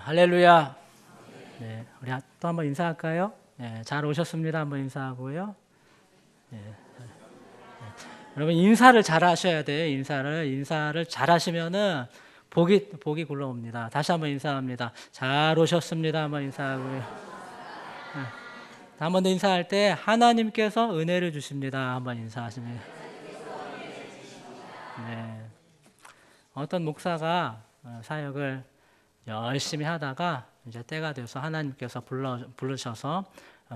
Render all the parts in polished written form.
할렐루야. 네, 우리 또 한번 인사할까요? 네, 잘 오셨습니다. 한번 인사하고요. 네, 여러분 인사를 잘 하셔야 돼요. 인사를 잘 하시면은 복이 굴러옵니다. 다시 한번 인사합니다. 잘 오셨습니다. 한번 인사하고요. 네, 한 번 더 인사할 때 하나님께서 은혜를 주십니다. 한번 인사하시면. 네, 어떤 목사가 사역을 열심히 하다가 이제 때가 돼서 하나님께서 부르셔서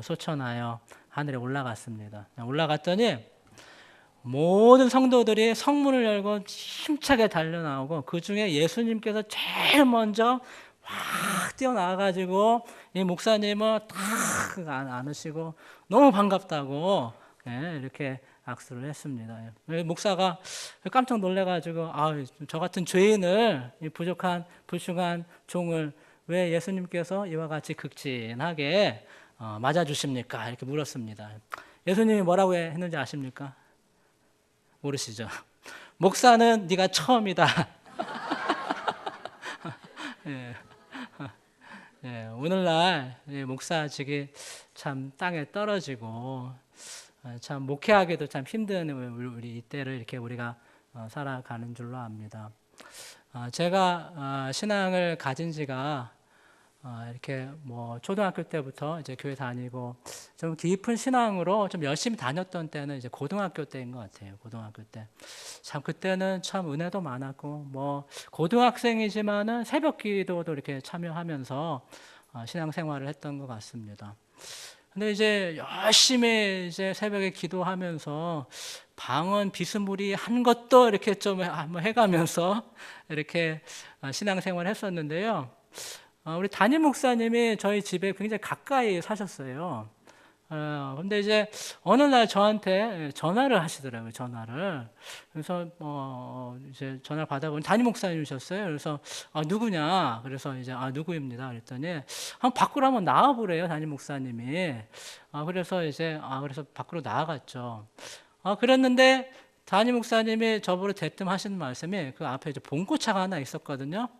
소천하여 하늘에 올라갔습니다. 올라갔더니 모든 성도들이 성문을 열고 힘차게 달려나오고 그 중에 예수님께서 제일 먼저 확 뛰어나와가지고 이 목사님을 탁 안으시고 너무 반갑다고 이렇게 악수를 했습니다. 목사가 깜짝 놀래가지고 저 같은 죄인을, 이 부족한 불쌍한 종을 왜 예수님께서 이와 같이 극진하게 맞아주십니까? 이렇게 물었습니다. 예수님이 뭐라고 했는지 아십니까? 모르시죠? 목사는 네가 처음이다. 예. 예, 오늘날 목사직이 참 땅에 떨어지고 참 목회하기도 참 힘든 우리 이때를 이렇게 우리가 살아가는 줄로 압니다. 제가 신앙을 가진 지가 이렇게 뭐 초등학교 때부터 이제 교회 다니고 좀 깊은 신앙으로 좀 열심히 다녔던 때는 이제 고등학교 때인 것 같아요. 고등학교 때. 참 그때는 참 은혜도 많았고 뭐 고등학생이지만은 새벽 기도도 이렇게 참여하면서 신앙생활을 했던 것 같습니다. 근데 이제 열심히 이제 새벽에 기도하면서 방언 비스무리한 것도 이렇게 좀 한번 해가면서 이렇게 신앙생활을 했었는데요. 우리 담임 목사님이 저희 집에 굉장히 가까이 사셨어요. 근데 이제 어느 날 저한테 전화를 하시더라고요, 전화를. 그래서 이제 전화를 받아보니 담임 목사님이셨어요. 그래서 누구냐? 그래서 이제 누구입니다. 그랬더니 한번 밖으로 한번 나와보래요, 담임 목사님이. 그래서 이제 그래서 밖으로 나와갔죠. 그랬는데 담임 목사님이 저보고 대뜸 하시는 말씀이 그 앞에 이제 봉고차가 하나 있었거든요.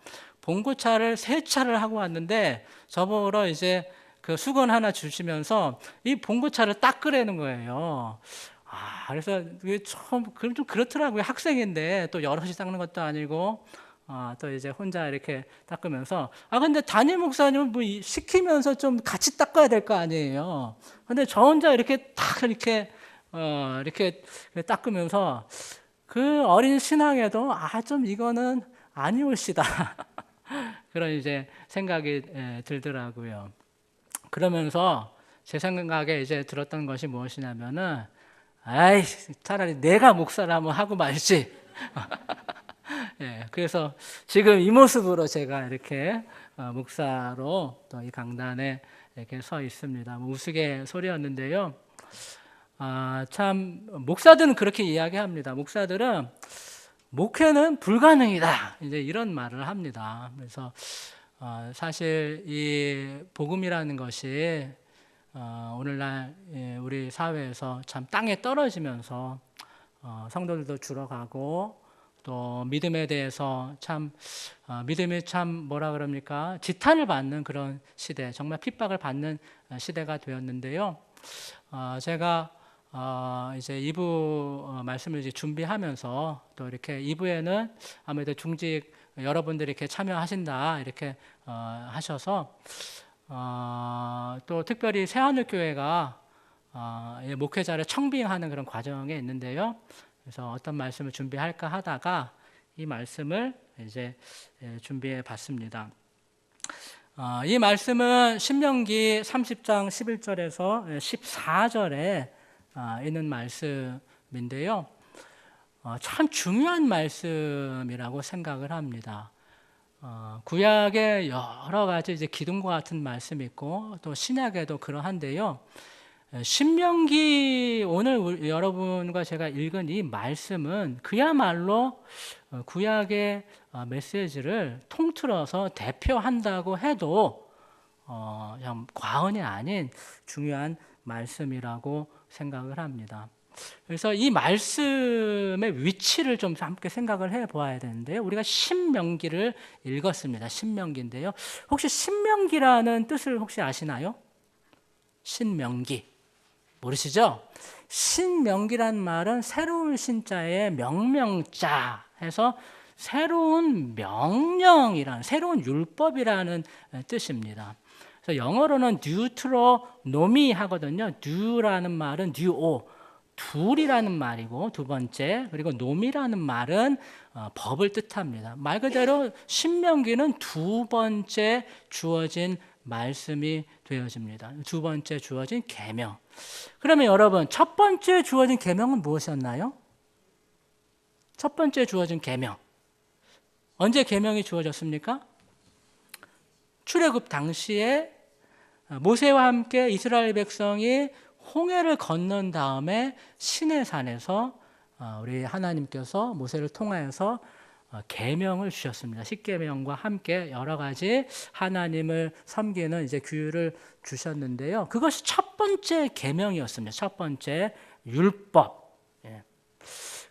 봉고차를 세차를 하고 왔는데 저보고 이제 그 수건 하나 주시면서 이 봉고차를 닦으라는 거예요. 그래서 이게 좀 그렇더라고요. 학생인데 또 여럿이 닦는 것도 아니고 또 이제 혼자 이렇게 닦으면서 근데 담임 목사님은 뭐 시키면서 좀 같이 닦아야 될 거 아니에요. 근데 저 혼자 이렇게 딱 이렇게 닦으면서 그 어린 신앙에도 좀 이거는 아니올시다. 그런 이제 생각이 들더라고요. 그러면서 제 생각에 이제 들었던 것이 무엇이냐면은 차라리 내가 목사를 한번 하고 말지. 그래서 지금 이 모습으로 제가 이렇게 목사로 또 이 강단에 이렇게 서 있습니다. 우스갯소리였는데요. 참 목사들은 그렇게 이야기합니다. 목사들은 목회는 불가능이다. 이제 이런 말을 합니다. 그래서 사실 이 복음이라는 것이 오늘날 우리 사회에서 참 땅에 떨어지면서 성도들도 줄어가고 또 믿음에 대해서 믿음이 참 뭐라 그럽니까? 지탄을 받는 그런 시대, 정말 핍박을 받는 시대가 되었는데요. 제가 이제 2부 말씀을 이제 준비하면서 또 이렇게 2부에는 아무래도 중직 여러분들이 이렇게 참여하신다 이렇게 하셔서 또 특별히 새하늘교회가 목회자를 청빙하는 그런 과정에 있는데요. 그래서 어떤 말씀을 준비할까 하다가 이 말씀을 이제 준비해 봤습니다. 이 말씀은 신명기 30장 11절에서 14절에 있는 말씀인데요. 참 중요한 말씀이라고 생각을 합니다. 구약에 여러 가지 이제 기둥과 같은 말씀이 있고 또 신약에도 그러한데요. 신명기 오늘 여러분과 제가 읽은 이 말씀은 그야말로 구약의 메시지를 통틀어서 대표한다고 해도 과언이 아닌 중요한 말씀이라고 생각을 합니다. 그래서 이 말씀의 위치를 좀 함께 생각을 해 보아야 되는데요. 우리가 신명기를 읽었습니다. 신명기인데요. 혹시 신명기라는 뜻을 혹시 아시나요? 신명기. 모르시죠? 신명기란 말은 새로운 신자의 명명자 해서 새로운 명령이라는, 새로운 율법이라는 뜻입니다. 그래서 영어로는 뉴트로노미 하거든요. 뉴라는 말은 뉴오, 둘이라는 말이고, 두 번째, 그리고 놈이라는 말은 법을 뜻합니다. 말 그대로 신명기는 두 번째 주어진 말씀이 되어집니다. 두 번째 주어진 계명. 그러면 여러분, 첫 번째 주어진 계명은 무엇이었나요? 첫 번째 주어진 계명. 언제 계명이 주어졌습니까? 출애굽 당시에 모세와 함께 이스라엘 백성이 홍해를 건넌 다음에 시내산에서 우리 하나님께서 모세를 통하여서 계명을 주셨습니다. 십계명과 함께 여러 가지 하나님을 섬기는 이제 규율을 주셨는데요. 그것이 첫 번째 계명이었습니다. 첫 번째 율법.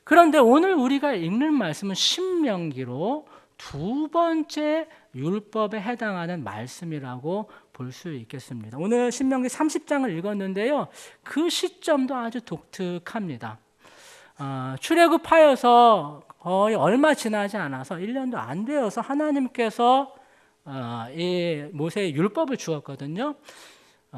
그런데 오늘 우리가 읽는 말씀은 신명기로 두 번째 율법에 해당하는 말씀이라고 볼 수 있겠습니다. 오늘 신명기 30장을 읽었는데요. 그 시점도 아주 독특합니다. 출애굽하여서 거의 얼마 지나지 않아서 1년도 안 되어서 하나님께서 이 모세의 율법을 주었거든요.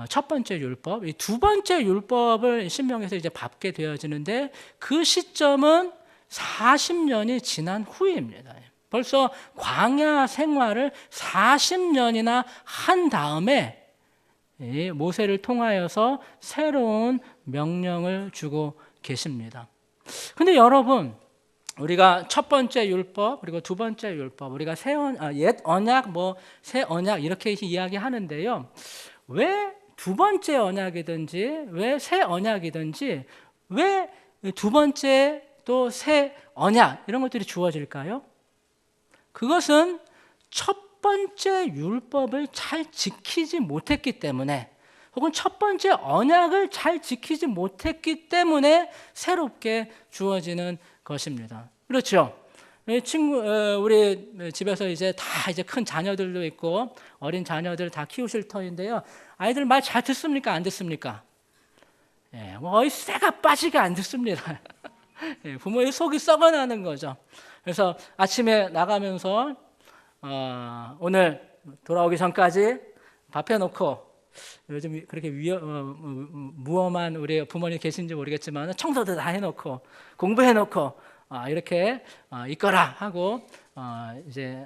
첫 번째 율법, 이 두 번째 율법을 신명기에서 이제 밟게 되어지는데 그 시점은 40년이 지난 후입니다. 벌써 광야 생활을 40년이나 한 다음에 모세를 통하여서 새로운 명령을 주고 계십니다. 근데 여러분, 우리가 첫 번째 율법, 그리고 두 번째 율법, 우리가 옛 언약, 새 언약 이렇게 이야기하는데요. 왜 두 번째 언약이든지, 왜 새 언약이든지, 왜 두 번째 또 새 언약 이런 것들이 주어질까요? 그것은 첫 번째 율법을 잘 지키지 못했기 때문에, 혹은 첫 번째 언약을 잘 지키지 못했기 때문에 새롭게 주어지는 것입니다. 그렇죠? 우리 집에서 이제 큰 자녀들도 있고 어린 자녀들 다 키우실 터인데요. 아이들 말 잘 듣습니까? 안 듣습니까? 거의 쇠가 빠지게 안 듣습니다. 부모의 속이 썩어나는 거죠. 그래서 아침에 나가면서 오늘 돌아오기 전까지 밥 해놓고, 요즘 그렇게 무엄한 우리 부모님 계신지 모르겠지만 청소도 다 해놓고 공부해놓고 이렇게 있거라 하고 이제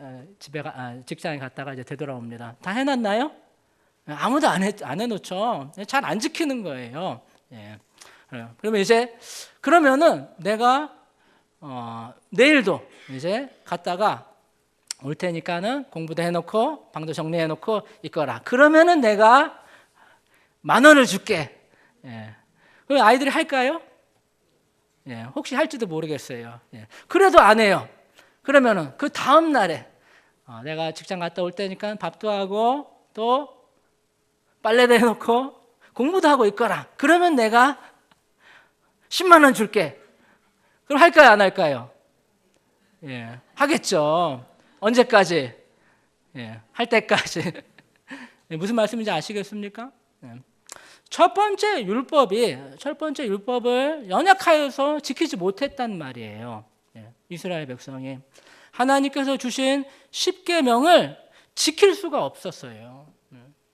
직장에 갔다가 이제 되돌아옵니다. 다 해놨나요? 아무도 안 해놓죠. 잘 안 지키는 거예요. 그러면 그러면은 내가 내일도 이제 갔다가 올 테니까는 공부도 해놓고 방도 정리해놓고 있거라. 그러면은 내가 10,000원을 줄게. 그럼 아이들이 할까요? 혹시 할지도 모르겠어요. 그래도 안 해요. 그러면은 그 다음 날에 내가 직장 갔다 올 테니까 밥도 하고 또 빨래도 해놓고 공부도 하고 있거라. 그러면 내가 100,000원 줄게. 그럼 할까요? 안 할까요? 하겠죠. 언제까지? 할 때까지. 무슨 말씀인지 아시겠습니까? 첫 번째 율법을 연약하여서 지키지 못했단 말이에요. 이스라엘 백성이 하나님께서 주신 10계명을 지킬 수가 없었어요.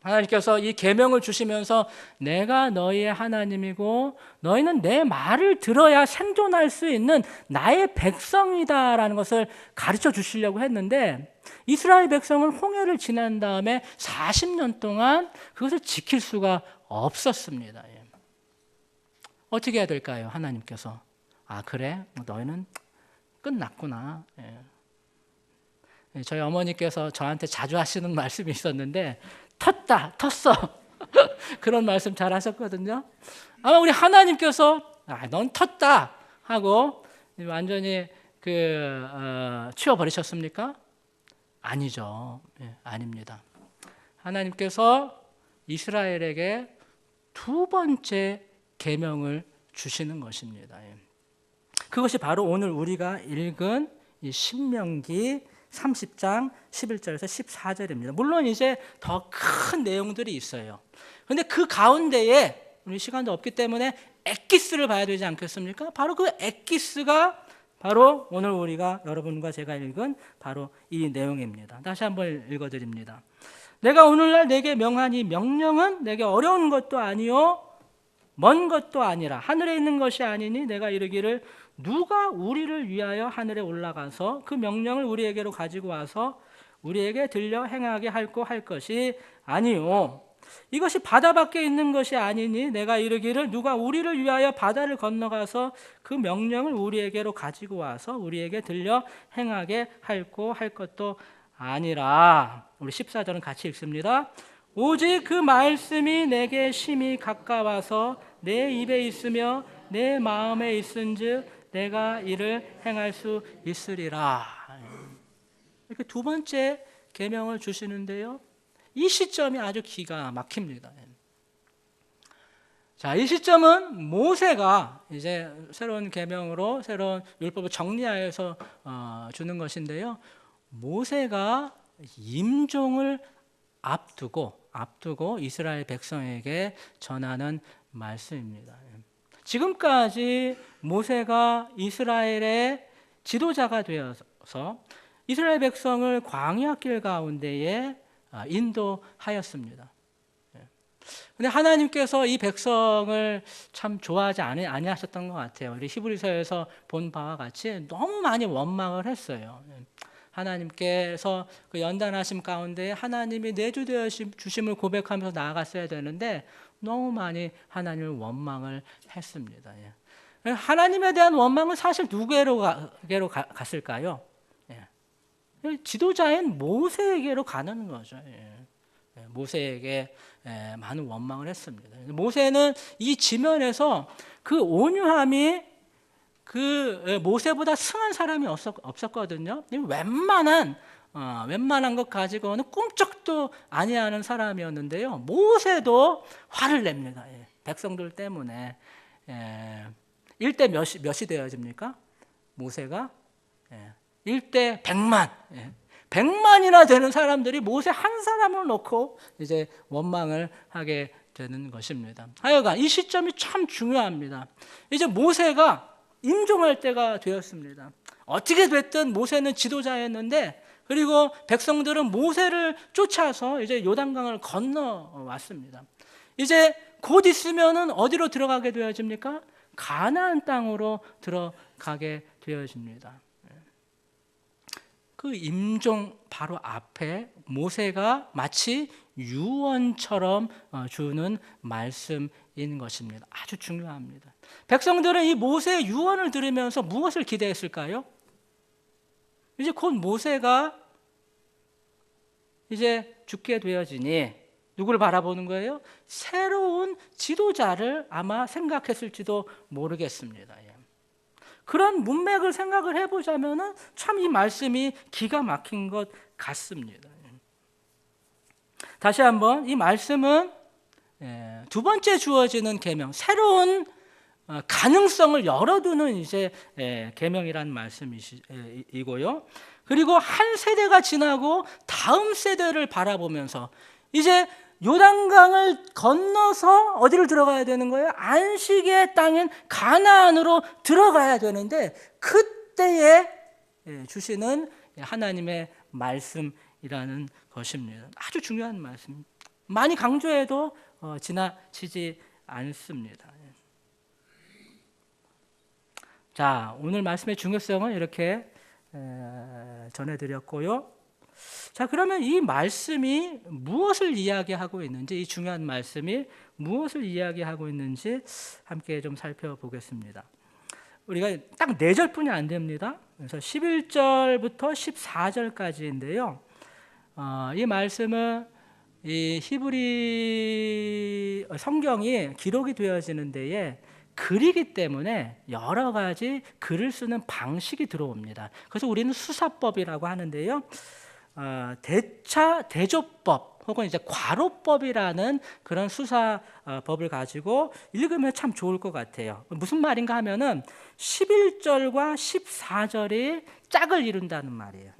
하나님께서 이 계명을 주시면서 내가 너희의 하나님이고 너희는 내 말을 들어야 생존할 수 있는 나의 백성이다라는 것을 가르쳐 주시려고 했는데, 이스라엘 백성은 홍해를 지난 다음에 40년 동안 그것을 지킬 수가 없었습니다. 어떻게 해야 될까요? 하나님께서 그래? 너희는 끝났구나. 저희 어머니께서 저한테 자주 하시는 말씀이 있었는데, 텄어. 그런 말씀 잘 하셨거든요. 아마 우리 하나님께서 넌 텄다 하고 완전히 치워버리셨습니까? 아니죠. 아닙니다. 하나님께서 이스라엘에게 두 번째 계명을 주시는 것입니다. 그것이 바로 오늘 우리가 읽은 이 신명기 30장 11절에서 14절입니다. 물론 이제 더 큰 내용들이 있어요. 그런데 그 가운데에 우리 시간도 없기 때문에 엑기스를 봐야 되지 않겠습니까? 바로 그 엑기스가 바로 오늘 우리가 여러분과 제가 읽은 바로 이 내용입니다. 다시 한번 읽어드립니다. 내가 오늘날 내게 명한 이 명령은 내게 어려운 것도 아니요 먼 것도 아니라 하늘에 있는 것이 아니니 내가 이르기를 누가 우리를 위하여 하늘에 올라가서 그 명령을 우리에게로 가지고 와서 우리에게 들려 행하게 할고 할 것이 아니요 이것이 바다 밖에 있는 것이 아니니 내가 이르기를 누가 우리를 위하여 바다를 건너가서 그 명령을 우리에게로 가지고 와서 우리에게 들려 행하게 할고 할 것도 아니라. 우리 14절은 같이 읽습니다. 오직 그 말씀이 내게 심히 가까워서 내 입에 있으며 내 마음에 있은즉 내가 이를 행할 수 있으리라. 이렇게 두 번째 계명을 주시는데요. 이 시점이 아주 기가 막힙니다. 자, 이 시점은 모세가 이제 새로운 계명으로 새로운 율법을 정리하여서 주는 것인데요. 모세가 임종을 앞두고 이스라엘 백성에게 전하는 말씀입니다. 지금까지 모세가 이스라엘의 지도자가 되어서 이스라엘 백성을 광야 길 가운데에 인도하였습니다. 그런데 하나님께서 이 백성을 참 좋아하지 아니하셨던 것 같아요. 우리 히브리서에서 본 바와 같이 너무 많이 원망을 했어요. 하나님께서 그 연단하심 가운데 하나님이 내주되어 주심을 고백하면서 나아갔어야 되는데 너무 많이 하나님을 원망을 했습니다. 하나님에 대한 원망은 사실 누구에게로 갔을까요? 지도자인 모세에게로 가는 거죠. 모세에게 많은 원망을 했습니다. 모세는 이 지면에서 그 온유함이 그 모세보다 승한 사람이 없었거든요. 웬만한 것 가지고는 꿈쩍도 아니하는 사람이었는데요. 모세도 화를 냅니다. 백성들 때문에. 1대 몇이 되어집니까? 모세가 1대 100만. 100만이나 되는 사람들이 모세 한 사람을 놓고 이제 원망을 하게 되는 것입니다. 하여간 이 시점이 참 중요합니다. 이제 모세가 임종할 때가 되었습니다. 어떻게 됐든 모세는 지도자였는데, 그리고 백성들은 모세를 쫓아서 이제 요단강을 건너왔습니다. 이제 곧 있으면은 어디로 들어가게 되어집니까? 가나안 땅으로 들어가게 되어집니다. 그 임종 바로 앞에 모세가 마치 유언처럼 주는 말씀인 것입니다. 아주 중요합니다. 백성들은 이 모세의 유언을 들으면서 무엇을 기대했을까요? 이제 곧 모세가 이제 죽게 되어지니 누구를 바라보는 거예요? 새로운 지도자를 아마 생각했을지도 모르겠습니다. 그런 문맥을 생각을 해보자면 참 이 말씀이 기가 막힌 것 같습니다. 다시 한번 이 말씀은 두 번째 주어지는 계명, 새로운 가능성을 열어두는 이제 계명이라는 말씀이고요. 그리고 한 세대가 지나고 다음 세대를 바라보면서 이제 요단강을 건너서 어디를 들어가야 되는 거예요? 안식의 땅인 가나안으로 들어가야 되는데 그때에 주시는 하나님의 말씀이라는 것입니다. 아주 중요한 말씀. 많이 강조해도 지나치지 않습니다. 자, 오늘 말씀의 중요성은 이렇게 전해드렸고요. 자, 그러면 이 말씀이 무엇을 이야기하고 있는지, 이 중요한 말씀이 무엇을 이야기하고 있는지 함께 좀 살펴보겠습니다. 우리가 딱 4절뿐이 안 됩니다. 그래서 11절부터 14절까지인데요. 이 말씀은 이 히브리 성경이 기록이 되어지는 데에 글이기 때문에 여러 가지 글을 쓰는 방식이 들어옵니다. 그래서 우리는 수사법이라고 하는데요. 대조법, 혹은 이제 과로법이라는 그런 수사법을 가지고 읽으면 참 좋을 것 같아요. 무슨 말인가 하면은 11절과 14절이 짝을 이룬다는 말이에요.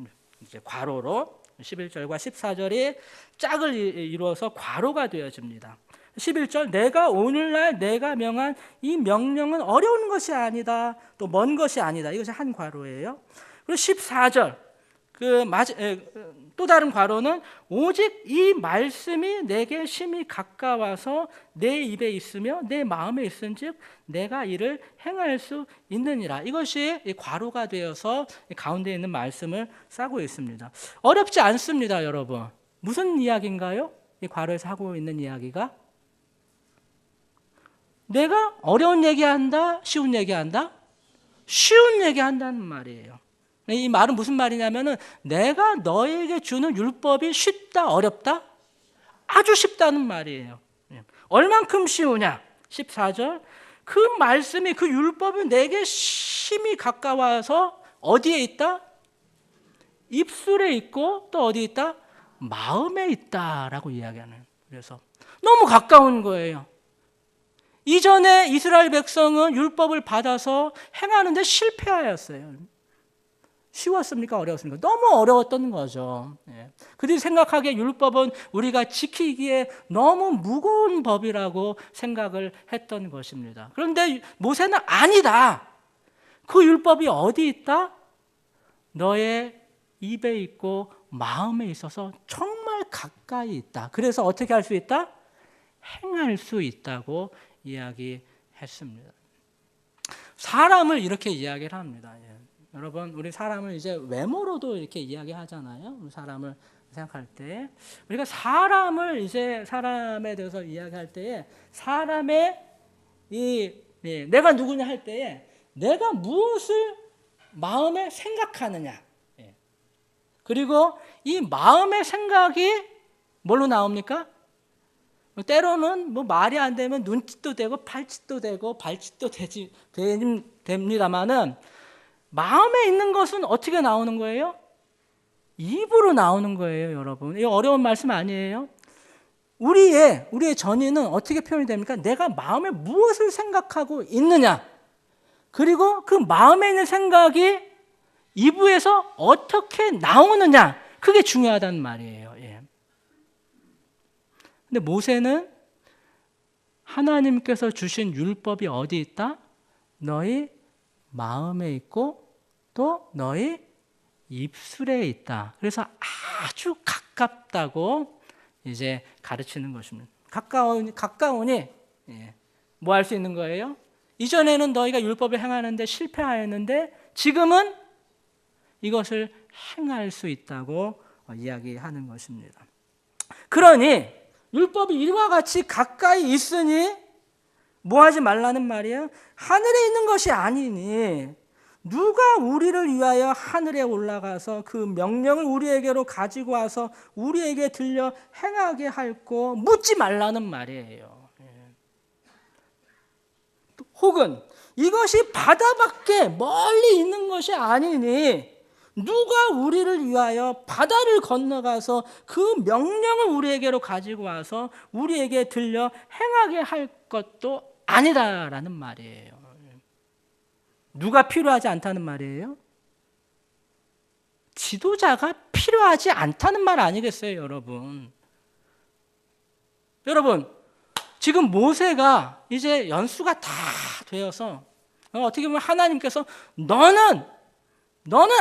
이제 괄호로 11절과 14절이 짝을 이루어서 괄호가 되어집니다. 11절, 내가 오늘날 내가 명한 이 명령은 어려운 것이 아니다, 또 먼 것이 아니다. 이것이 한 괄호예요. 그리고 14절, 또 다른 괄호는 오직 이 말씀이 내게 심히 가까워서 내 입에 있으며 내 마음에 있은즉 내가 이를 행할 수 있느니라. 이것이 괄호가 되어서 가운데 있는 말씀을 싸고 있습니다. 어렵지 않습니다, 여러분. 무슨 이야기인가요? 이 괄호에서 하고 있는 이야기가 내가 어려운 얘기한다, 쉬운 얘기한다? 쉬운 얘기한다는 말이에요. 이 말은 무슨 말이냐면은 내가 너에게 주는 율법이 쉽다, 어렵다? 아주 쉽다는 말이에요. 얼만큼 쉬우냐? 14절. 그 말씀이, 그 율법이 내게 심히 가까워서 어디에 있다? 입술에 있고 또 어디에 있다? 마음에 있다라고 이야기하는. 그래서 너무 가까운 거예요. 이전에 이스라엘 백성은 율법을 받아서 행하는데 실패하였어요. 쉬웠습니까? 어려웠습니까? 너무 어려웠던 거죠. 그들이 생각하기에 율법은 우리가 지키기에 너무 무거운 법이라고 생각을 했던 것입니다. 그런데 모세는 아니다. 그 율법이 어디 있다? 너의 입에 있고 마음에 있어서 정말 가까이 있다. 그래서 어떻게 할 수 있다? 행할 수 있다고 이야기했습니다. 사람을 이렇게 이야기를 합니다. 여러분, 우리 사람을 이제 외모로도 이렇게 이야기하잖아요. 사람을 생각할 때 우리가 사람을 이제 사람에 대해서 이야기할 때에 사람의 내가 누구냐 할 때에 내가 무엇을 마음에 생각하느냐, 그리고 이 마음의 생각이 뭘로 나옵니까? 때로는 뭐 말이 안 되면 눈짓도 되고 팔짓도 되고 발짓도 됩니다만은 마음에 있는 것은 어떻게 나오는 거예요? 입으로 나오는 거예요, 여러분. 이거 어려운 말씀 아니에요? 우리의 전의는 어떻게 표현이 됩니까? 내가 마음에 무엇을 생각하고 있느냐, 그리고 그 마음에 있는 생각이 입에서 어떻게 나오느냐, 그게 중요하다는 말이에요. 근데 모세는 하나님께서 주신 율법이 어디 있다? 너희 마음에 있고 또 너희 입술에 있다. 그래서 아주 가깝다고 이제 가르치는 것입니다. 가까우니 뭐 할 수 있는 거예요? 이전에는 너희가 율법을 행하는데 실패하였는데 지금은 이것을 행할 수 있다고 이야기하는 것입니다. 그러니 율법이 이와 같이 가까이 있으니 뭐 하지 말라는 말이에요? 하늘에 있는 것이 아니니 누가 우리를 위하여 하늘에 올라가서 그 명령을 우리에게로 가지고 와서 우리에게 들려 행하게 할꼬 묻지 말라는 말이에요. 혹은 이것이 바다 밖에 멀리 있는 것이 아니니 누가 우리를 위하여 바다를 건너가서 그 명령을 우리에게로 가지고 와서 우리에게 들려 행하게 할 것도 아니다라는 말이에요. 누가 필요하지 않다는 말이에요? 지도자가 필요하지 않다는 말 아니겠어요, 여러분? 여러분, 지금 모세가 이제 연수가 다 되어서 어떻게 보면 하나님께서 너는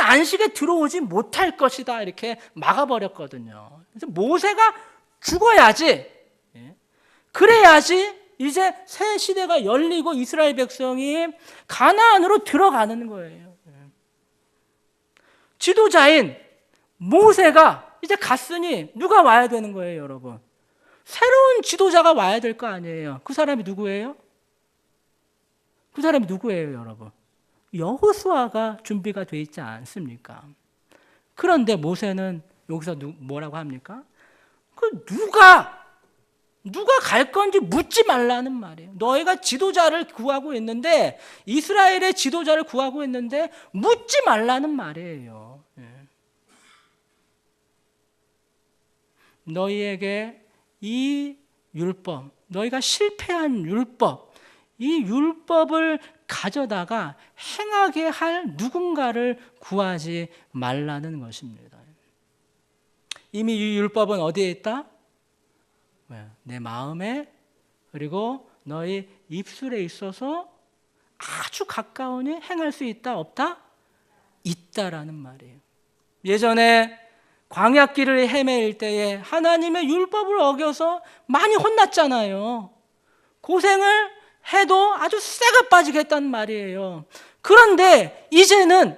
안식에 들어오지 못할 것이다 이렇게 막아버렸거든요. 그래서 모세가 죽어야지, 그래야지 이제 새 시대가 열리고 이스라엘 백성이 가나안으로 들어가는 거예요. 지도자인 모세가 이제 갔으니 누가 와야 되는 거예요, 여러분? 새로운 지도자가 와야 될 거 아니에요. 그 사람이 누구예요? 그 사람이 누구예요, 여러분? 여호수아가 준비가 돼 있지 않습니까? 그런데 모세는 여기서 뭐라고 합니까? 누가 갈 건지 묻지 말라는 말이에요. 너희가 지도자를 구하고 있는데, 이스라엘의 지도자를 구하고 있는데 묻지 말라는 말이에요. 너희에게 이 율법, 너희가 실패한 율법, 이 율법을 가져다가 행하게 할 누군가를 구하지 말라는 것입니다. 이미 이 율법은 어디에 있다? 내 마음에, 그리고 너희 입술에 있어서 아주 가까우니 행할 수 있다, 없다? 있다라는 말이에요. 예전에 광야길을 헤매일 때에 하나님의 율법을 어겨서 많이 혼났잖아요. 고생을 해도 아주 쇠가 빠지게 했단 말이에요. 그런데 이제는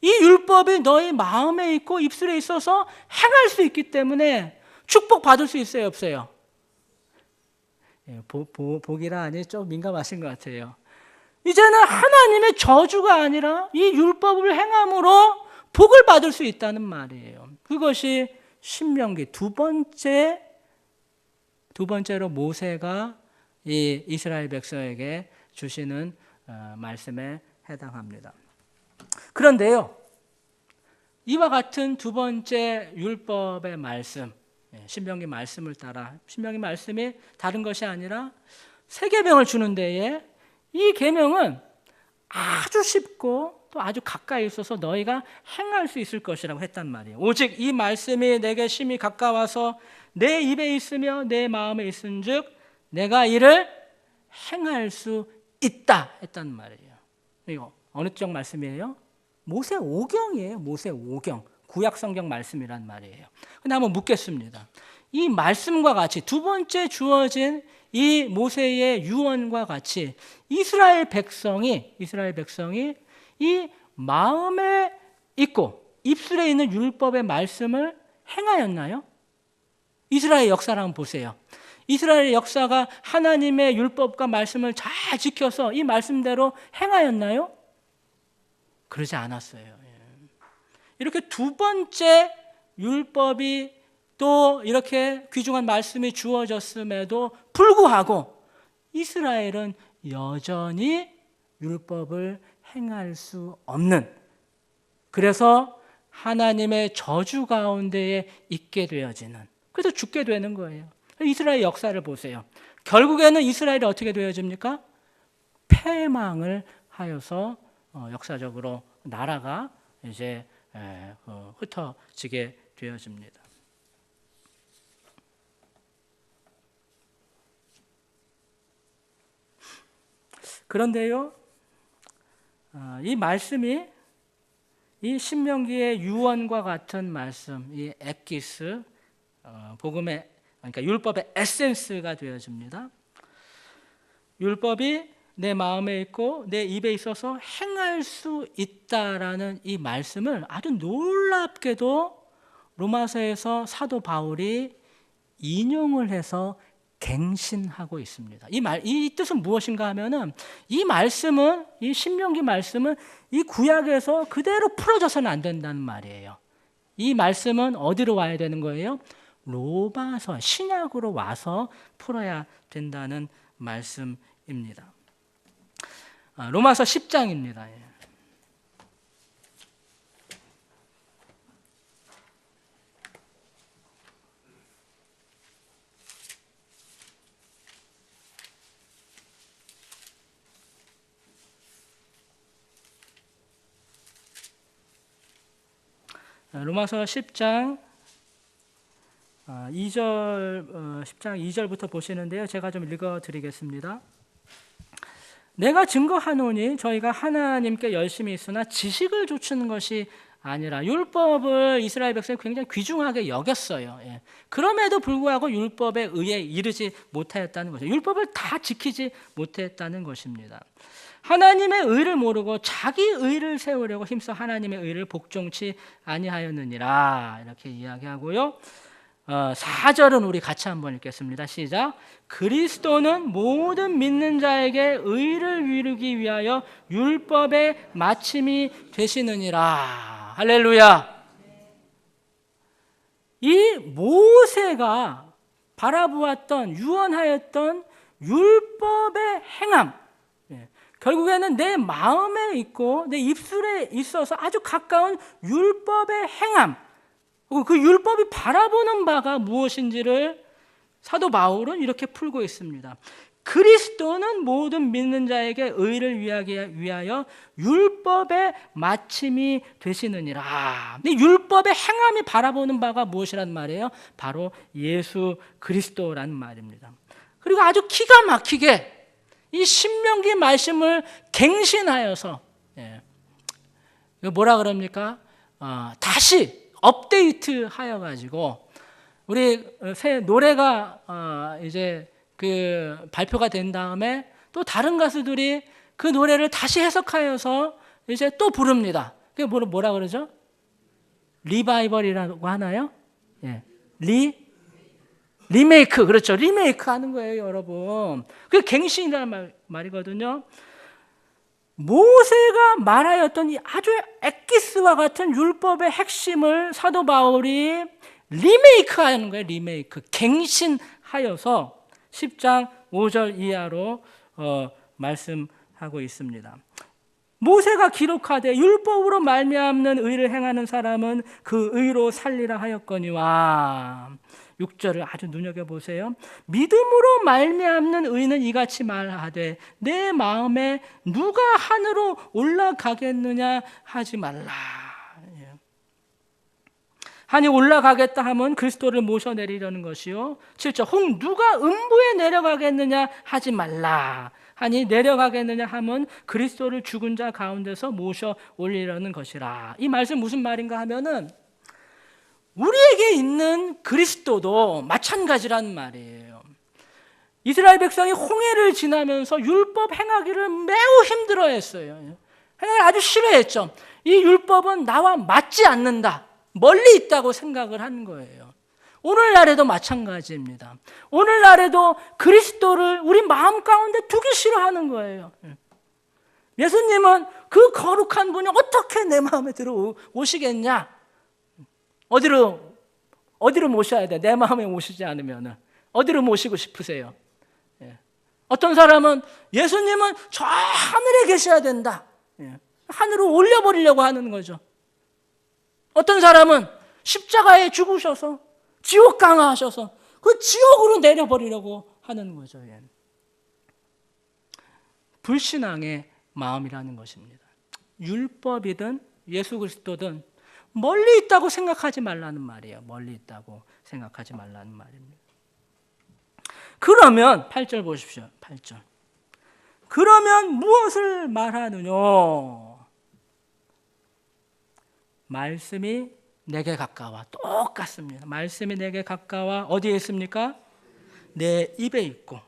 이 율법이 너희 마음에 있고 입술에 있어서 행할 수 있기 때문에 축복받을 수 있어요, 없어요? 복이라 하니 좀 민감하신 것 같아요. 이제는 하나님의 저주가 아니라 이 율법을 행함으로 복을 받을 수 있다는 말이에요. 그것이 신명기 두 번째로 모세가 이 이스라엘 백성에게 주시는 말씀에 해당합니다. 그런데요, 이와 같은 두 번째 율법의 말씀, 신명기 말씀을 따라, 신명기 말씀이 다른 것이 아니라 새 계명을 주는 데에 이 계명은 아주 쉽고 또 아주 가까이 있어서 너희가 행할 수 있을 것이라고 했단 말이에요. 오직 이 말씀이 내게 심히 가까워서 내 입에 있으며 내 마음에 있은즉 내가 이를 행할 수 있다 했단 말이에요. 이거 어느 쪽 말씀이에요? 모세오경이에요. 모세오경. 구약 성경 말씀이란 말이에요. 근데 한번 묻겠습니다. 이 말씀과 같이 두 번째 주어진 이 모세의 유언과 같이 이스라엘 백성이 이 마음에 있고 입술에 있는 율법의 말씀을 행하였나요? 이스라엘 역사를 한번 보세요. 이스라엘의 역사가 하나님의 율법과 말씀을 잘 지켜서 이 말씀대로 행하였나요? 그러지 않았어요. 이렇게 두 번째 율법이 또 이렇게 귀중한 말씀이 주어졌음에도 불구하고 이스라엘은 여전히 율법을 행할 수 없는, 그래서 하나님의 저주 가운데에 있게 되어지는, 그래서 죽게 되는 거예요. 이스라엘 역사를 보세요. 결국에는 이스라엘이 어떻게 되어집니까? 패망을 하여서 역사적으로 나라가 이제 흩어지게 되어집니다. 그런데요, 이 말씀이 이 신명기의 유언과 같은 말씀, 이 엑기스, 복음의, 그러니까 율법의 에센스가 되어집니다. 율법이 내 마음에 있고 내 입에 있어서 행할 수 있다라는 이 말씀을 아주 놀랍게도 로마서에서 사도 바울이 인용을 해서 갱신하고 있습니다. 이 뜻은 무엇인가 하면은 이 말씀은, 이 신명기 말씀은 이 구약에서 그대로 풀어져서는 안 된다는 말이에요. 이 말씀은 어디로 와야 되는 거예요? 로마서, 신약으로 와서 풀어야 된다는 말씀입니다. 로마서 10장입니다. 로마서 10장 2절부터 보시는데요. 제가 좀 읽어드리겠습니다. 내가 증거하노니 저희가 하나님께 열심히 있으나 지식을 좇는 것이 아니라, 율법을 이스라엘 백성이 굉장히 귀중하게 여겼어요. 그럼에도 불구하고 율법에 의해 이르지 못하였다는 거죠. 율법을 다 지키지 못했다는 것입니다. 하나님의 의를 모르고 자기 의를 세우려고 힘써 하나님의 의를 복종치 아니하였느니라, 이렇게 이야기하고요. 4절은 우리 같이 한번 읽겠습니다. 시작. 그리스도는 모든 믿는 자에게 의를 이루기 위하여 율법의 마침이 되시느니라. 할렐루야. 이 모세가 바라보았던, 유언하였던 율법의 행함, 결국에는 내 마음에 있고 내 입술에 있어서 아주 가까운 율법의 행함, 그 율법이 바라보는 바가 무엇인지를 사도 바울은 이렇게 풀고 있습니다. 그리스도는 모든 믿는 자에게 의를 위하여 율법의 마침이 되시느니라. 근데 율법의 행함이 바라보는 바가 무엇이란 말이에요? 바로 예수 그리스도라는 말입니다. 그리고 아주 기가 막히게 이 신명기 말씀을 갱신하여서 뭐라 그럽니까? 다시 업데이트 하여가지고 우리 새 노래가 이제 그 발표가 된 다음에 또 다른 가수들이 그 노래를 다시 해석하여서 이제 또 부릅니다. 그게 뭐라 그러죠? 리바이벌이라고 하나요? 예. 리메이크. 그렇죠. 리메이크 하는 거예요, 여러분. 그게 갱신이라는 말이거든요. 모세가 말하였던 이 아주 엑기스와 같은 율법의 핵심을 사도 바울이 리메이크 하는 거예요. 리메이크. 갱신하여서 10장 5절 이하로 말씀하고 있습니다. 모세가 기록하되 율법으로 말미암는 의를 행하는 사람은 그 의로 살리라 하였거니와 6절을 아주 눈여겨보세요. 믿음으로 말미암는 의는 이같이 말하되 내 마음에 누가 하늘로 올라가겠느냐 하지 말라. 하니 올라가겠다 하면 그리스도를 모셔내리려는 것이요. 7절 혹 누가 음부에 내려가겠느냐 하지 말라. 하니 내려가겠느냐 하면 그리스도를 죽은 자 가운데서 모셔 올리려는 것이라. 이 말씀 무슨 말인가 하면은 우리에게 있는 그리스도도 마찬가지란 말이에요. 이스라엘 백성이 홍해를 지나면서 율법 행하기를 매우 힘들어했어요. 행하기를 아주 싫어했죠. 이 율법은 나와 맞지 않는다. 멀리 있다고 생각을 한 거예요. 오늘날에도 마찬가지입니다. 오늘날에도 그리스도를 우리 마음 가운데 두기 싫어하는 거예요. 예수님은 그 거룩한 분이 어떻게 내 마음에 들어오시겠냐? 어디로 모셔야 돼? 내 마음에 오시지 않으면 어디로 모시고 싶으세요? 어떤 사람은 예수님은 저 하늘에 계셔야 된다. 하늘로 올려버리려고 하는 거죠. 어떤 사람은 십자가에 죽으셔서 지옥 강하셔서 그 지옥으로 내려버리려고 하는 거죠. 불신앙의 마음이라는 것입니다. 율법이든 예수 그리스도든 멀리 있다고 생각하지 말라는 말이에요. 멀리 있다고 생각하지 말라는 말입니다. 그러면 8절 보십시오. 8절. 그러면 무엇을 말하느냐? 말씀이 내게 가까워. 똑같습니다. 말씀이 내게 가까워 어디에 있습니까? 내 입에 있고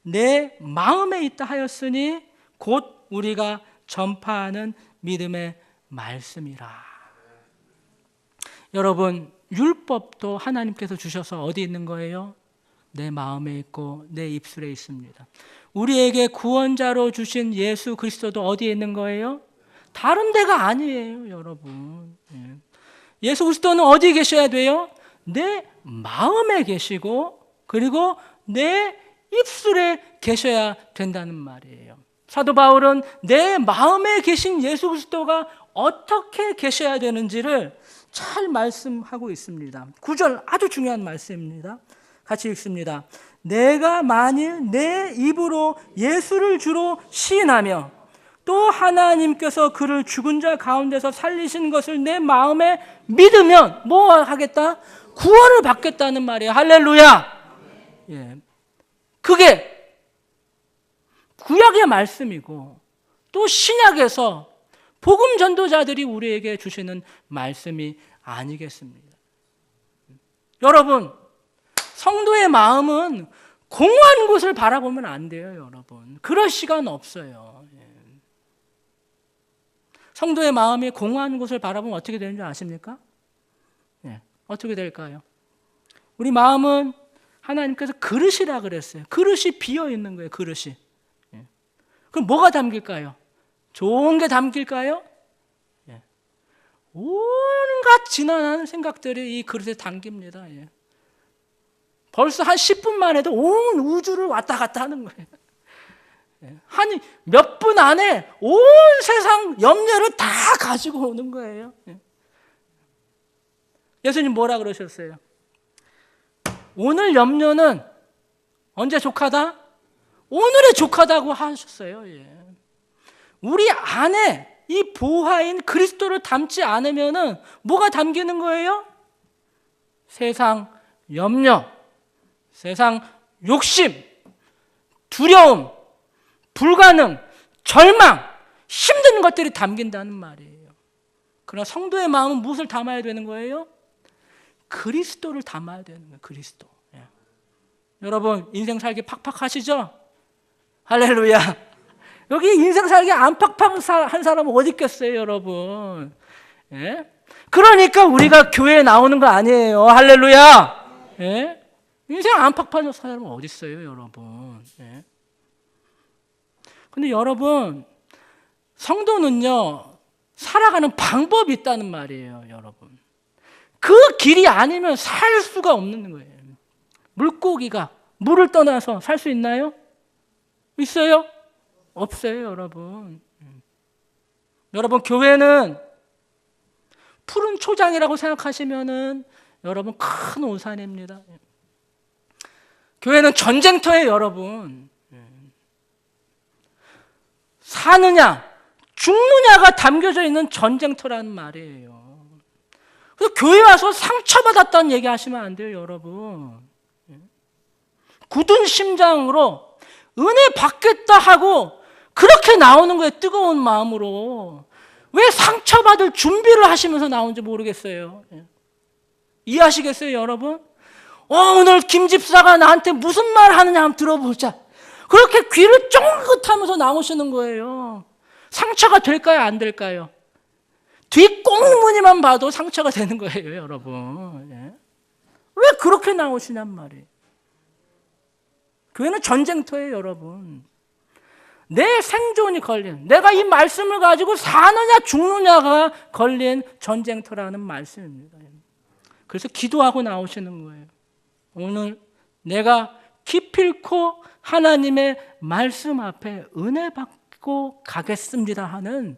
내 마음에 있다 하였으니 곧 우리가 전파하는 믿음의 말씀이라. 여러분, 율법도 하나님께서 주셔서 어디 있는 거예요? 내 마음에 있고 내 입술에 있습니다. 우리에게 구원자로 주신 예수 그리스도도 어디에 있는 거예요? 다른 데가 아니에요, 여러분. 예수 그리스도는 어디에 계셔야 돼요? 내 마음에 계시고 그리고 내 입술에 계셔야 된다는 말이에요. 사도 바울은 내 마음에 계신 예수 그리스도가 어떻게 계셔야 되는지를 잘 말씀하고 있습니다. 9절 아주 중요한 말씀입니다. 같이 읽습니다. 내가 만일 내 입으로 예수를 주로 시인하며 또 하나님께서 그를 죽은 자 가운데서 살리신 것을 내 마음에 믿으면 뭐 하겠다? 구원을 받겠다는 말이에요. 할렐루야. 예. 그게 구약의 말씀이고 또 신약에서 복음 전도자들이 우리에게 주시는 말씀이 아니겠습니까? 여러분, 성도의 마음은 공허한 곳을 바라보면 안 돼요, 여러분. 그럴 시간 없어요. 성도의 마음이 공허한 곳을 바라보면 어떻게 되는 줄 아십니까? 어떻게 될까요? 우리 마음은 하나님께서 그릇이라 그랬어요. 그릇이 비어 있는 거예요, 그릇이. 그럼 뭐가 담길까요? 좋은 게 담길까요? 온갖 지난한 생각들이 이 그릇에 담깁니다. 벌써 한 10분만 해도 온 우주를 왔다 갔다 하는 거예요. 한 몇 분 안에 온 세상 염려를 다 가지고 오는 거예요. 예수님 뭐라 그러셨어요? 오늘 염려는 언제 족하다? 오늘의 족하다고 하셨어요. 예. 우리 안에 이 보화인 그리스도를 담지 않으면은 뭐가 담기는 거예요? 세상 염려, 세상 욕심, 두려움, 불가능, 절망, 힘든 것들이 담긴다는 말이에요. 그러나 성도의 마음은 무엇을 담아야 되는 거예요? 그리스도를 담아야 되는 거예요. 그리스도. 예. 여러분 인생 살기 팍팍하시죠? 할렐루야. 여기 인생 살기 안 팍팍한 사람은 어디 있겠어요, 여러분? 예? 그러니까 우리가 교회에 나오는 거 아니에요. 할렐루야. 예? 인생 안 팍팍한 사람은 어디 있어요, 여러분? 예? 근데 여러분, 성도는요, 살아가는 방법이 있다는 말이에요, 여러분. 그 길이 아니면 살 수가 없는 거예요. 물고기가 물을 떠나서 살 수 있나요? 있어요? 없어요, 여러분. 여러분, 교회는 푸른 초장이라고 생각하시면은 여러분 큰 오산입니다. 교회는 전쟁터예요, 여러분. 사느냐, 죽느냐가 담겨져 있는 전쟁터라는 말이에요. 그래서 교회 와서 상처받았다는 얘기 하시면 안 돼요, 여러분. 굳은 심장으로 은혜 받겠다 하고 그렇게 나오는 거예요, 뜨거운 마음으로. 왜 상처받을 준비를 하시면서 나오는지 모르겠어요. 이해하시겠어요, 여러분? 오늘 김 집사가 나한테 무슨 말 하느냐 한번 들어보자. 그렇게 귀를 쫑긋하면서 나오시는 거예요. 상처가 될까요, 안 될까요? 뒷꽁무니만 봐도 상처가 되는 거예요, 여러분. 예? 왜 그렇게 나오시냔 말이에요. 교회는 전쟁터예요, 여러분. 내 생존이 걸린, 내가 이 말씀을 가지고 사느냐 죽느냐가 걸린 전쟁터라는 말씀입니다. 그래서 기도하고 나오시는 거예요. 오늘 내가 기필코 하나님의 말씀 앞에 은혜 받고 가겠습니다 하는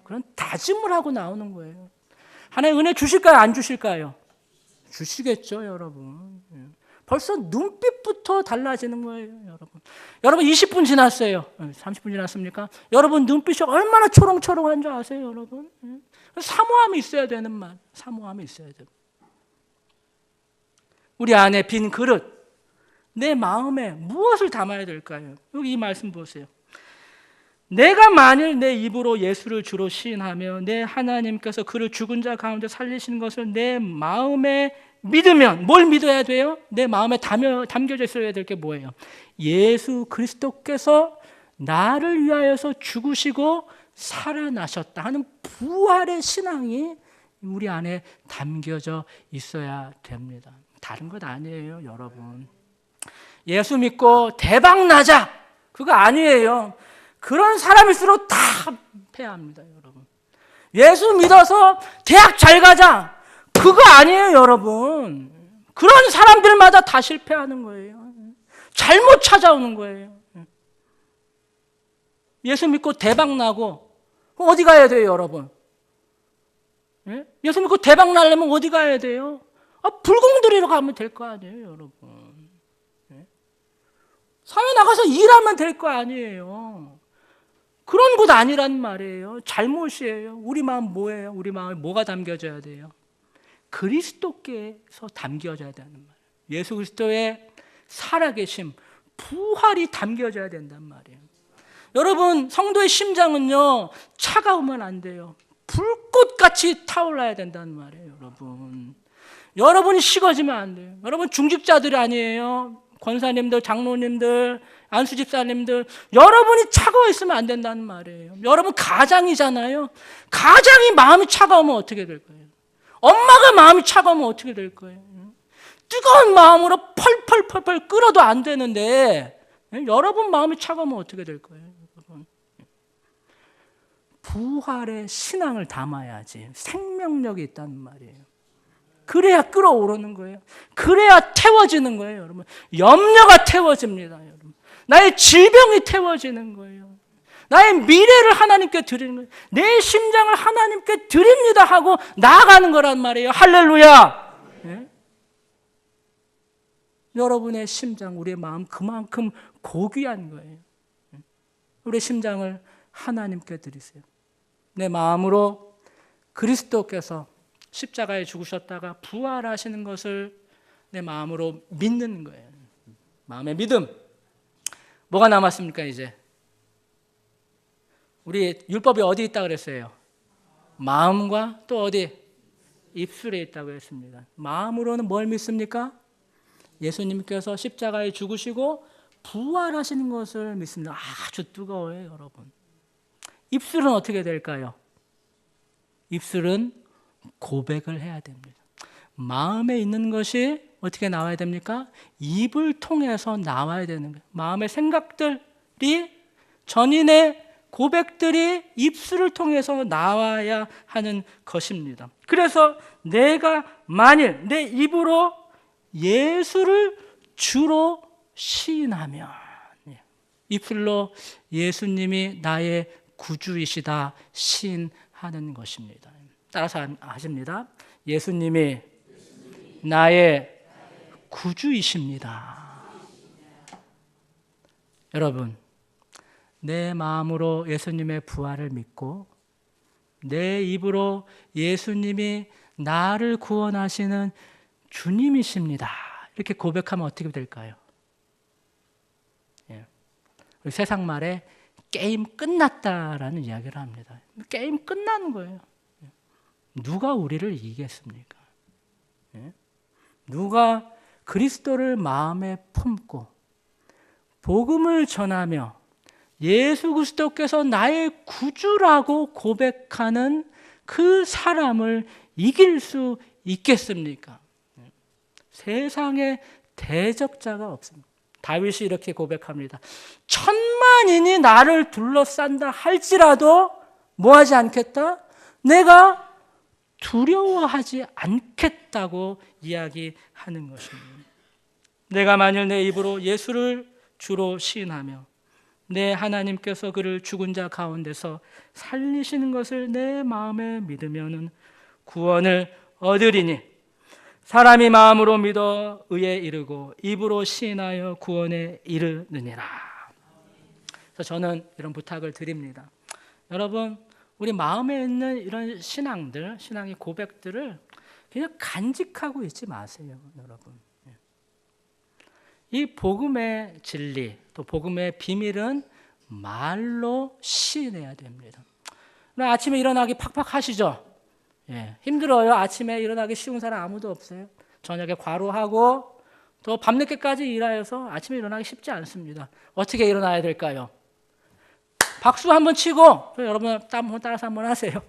그런 다짐을 하고 나오는 거예요. 하나님 은혜 주실까요, 안 주실까요? 주시겠죠, 여러분. 벌써 눈빛부터 달라지는 거예요, 여러분. 여러분 20분 지났어요. 30분 지났습니까? 여러분 눈빛이 얼마나 초롱초롱한 줄 아세요, 여러분? 사모함이 있어야 되는 말, 사모함이 있어야 돼요. 우리 안에 빈 그릇, 내 마음에 무엇을 담아야 될까요? 여기 이 말씀 보세요. 내가 만일 내 입으로 예수를 주로 시인하며 내 하나님께서 그를 죽은 자 가운데 살리시는 것을 내 마음에 믿으면 뭘 믿어야 돼요? 내 마음에 담겨져 있어야 될 게 뭐예요? 예수 그리스도께서 나를 위하여서 죽으시고 살아나셨다 하는 부활의 신앙이 우리 안에 담겨져 있어야 됩니다. 다른 것 아니에요, 여러분. 예수 믿고 대박 나자, 그거 아니에요. 그런 사람일수록 다 패합니다, 여러분. 예수 믿어서 대학 잘 가자, 그거 아니에요, 여러분. 그런 사람들마다 다 실패하는 거예요. 잘못 찾아오는 거예요. 예수 믿고 대박 나고 어디 가야 돼요, 여러분? 예수 믿고 대박 나려면 어디 가야 돼요? 불공들이로 가면 될 거 아니에요, 여러분. 사회 나가서 일하면 될 거 아니에요. 그런 곳 아니란 말이에요. 잘못이에요. 우리 마음 뭐예요? 우리 마음에 뭐가 담겨져야 돼요? 그리스도께서 담겨져야 되는 말이에요. 예수 그리스도의 살아계심, 부활이 담겨져야 된단 말이에요. 여러분, 성도의 심장은요, 차가우면 안 돼요. 불꽃같이 타올라야 된다는 말이에요, 여러분. 여러분이 식어지면 안 돼요. 여러분 중직자들이 아니에요. 권사님들, 장로님들, 안수집사님들, 여러분이 차가워 있으면 안 된다는 말이에요. 여러분 가장이잖아요. 가장이 마음이 차가우면 어떻게 될 거예요? 엄마가 마음이 차가우면 어떻게 될 거예요? 뜨거운 마음으로 펄펄펄펄 끓어도 안 되는데 여러분 마음이 차가우면 어떻게 될 거예요? 여러분. 부활의 신앙을 담아야지 생명력이 있다는 말이에요. 그래야 끓어오르는 거예요. 그래야 태워지는 거예요, 여러분. 염려가 태워집니다, 여러분. 나의 질병이 태워지는 거예요. 나의 미래를 하나님께 드리는 거예요. 내 심장을 하나님께 드립니다 하고 나아가는 거란 말이에요. 할렐루야. 네? 여러분의 심장, 우리의 마음 그만큼 고귀한 거예요. 우리의 심장을 하나님께 드리세요. 내 마음으로 그리스도께서 십자가에 죽으셨다가 부활하시는 것을 내 마음으로 믿는 거예요. 마음의 믿음. 뭐가 남았습니까 이제? 우리 율법이 어디 있다 그랬어요? 마음과 또 어디? 입술에 있다고 했습니다. 마음으로는 뭘 믿습니까? 예수님께서 십자가에 죽으시고 부활하시는 것을 믿습니다. 아주 뜨거워요, 여러분. 입술은 어떻게 될까요? 입술은 고백을 해야 됩니다. 마음에 있는 것이 어떻게 나와야 됩니까? 입을 통해서 나와야 되는 거예요. 마음의 생각들이, 전인의 고백들이 입술을 통해서 나와야 하는 것입니다. 그래서 내가 만일 내 입으로 예수를 주로 시인하면, 입술로 예수님이 나의 구주이시다 시인하는 것입니다. 따라서 하십니다. 예수님이 나의 구주이십니다. 여러분, 내 마음으로 예수님의 부활을 믿고 내 입으로 예수님이 나를 구원하시는 주님이십니다. 이렇게 고백하면 어떻게 될까요? 우리 세상 말에 게임 끝났다라는 이야기를 합니다. 게임 끝나는 거예요. 누가 우리를 이기겠습니까? 누가 그리스도를 마음에 품고 복음을 전하며 예수 그리스도께서 나의 구주라고 고백하는 그 사람을 이길 수 있겠습니까? 세상에 대적자가 없습니다. 다윗이 이렇게 고백합니다. 천만인이 나를 둘러싼다 할지라도 뭐하지 않겠다? 내가 두려워하지 않겠다고 이야기하는 것입니다. 내가 만일 내 입으로 예수를 주로 시인하며 내 하나님께서 그를 죽은 자 가운데서 살리시는 것을 내 마음에 믿으면 구원을 얻으리니 사람이 마음으로 믿어 의에 이르고 입으로 시인하여 구원에 이르느니라. 그래서 저는 이런 부탁을 드립니다. 여러분, 우리 마음에 있는 이런 신앙들, 신앙의 고백들을 그냥 간직하고 있지 마세요, 여러분. 이 복음의 진리, 또 복음의 비밀은 말로 시인해야 됩니다. 아침에 일어나기 팍팍 하시죠? 힘들어요. 아침에 일어나기 쉬운 사람 아무도 없어요. 저녁에 과로하고 또 밤늦게까지 일하여서 아침에 일어나기 쉽지 않습니다. 어떻게 일어나야 될까요? 박수 한번 치고, 여러분 따라서 한번 하세요.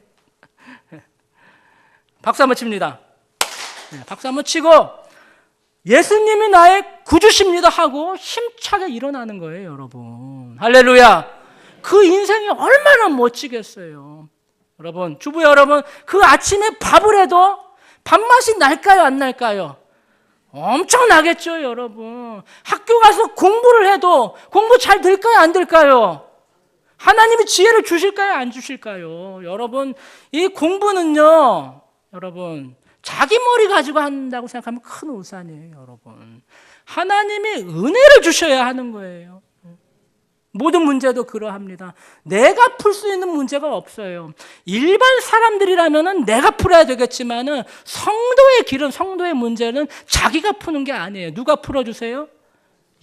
박수 한번 칩니다. 박수 한번 치고 예수님이 나의 구주십니다 하고 힘차게 일어나는 거예요, 여러분. 할렐루야. 그 인생이 얼마나 멋지겠어요. 여러분, 주부 여러분, 그 아침에 밥을 해도 밥맛이 날까요, 안 날까요? 엄청 나겠죠, 여러분. 학교 가서 공부를 해도 공부 잘 될까요, 안 될까요? 하나님이 지혜를 주실까요, 안 주실까요? 여러분, 이 공부는요, 여러분, 자기 머리 가지고 한다고 생각하면 큰 오산이에요, 여러분. 하나님이 은혜를 주셔야 하는 거예요. 모든 문제도 그러합니다. 내가 풀 수 있는 문제가 없어요. 일반 사람들이라면 내가 풀어야 되겠지만은 성도의 길은, 성도의 문제는 자기가 푸는 게 아니에요. 누가 풀어주세요?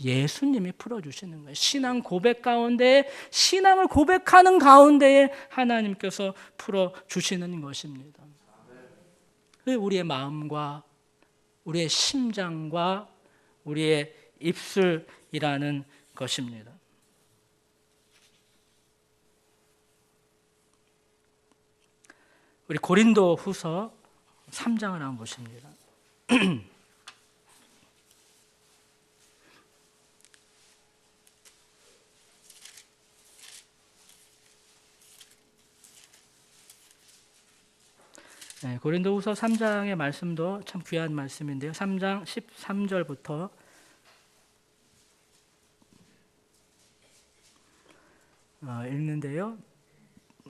예수님이 풀어주시는 거예요. 신앙 고백 가운데, 신앙을 고백하는 가운데에 하나님께서 풀어주시는 것입니다. 우리의 마음과 우리의 심장과 우리의 입술이라는 것입니다. 우리 고린도 후서 3장을 한번 보십니다. 고린도 후서 3장의 말씀도 참 귀한 말씀인데요. 3장 13절부터 읽는데요.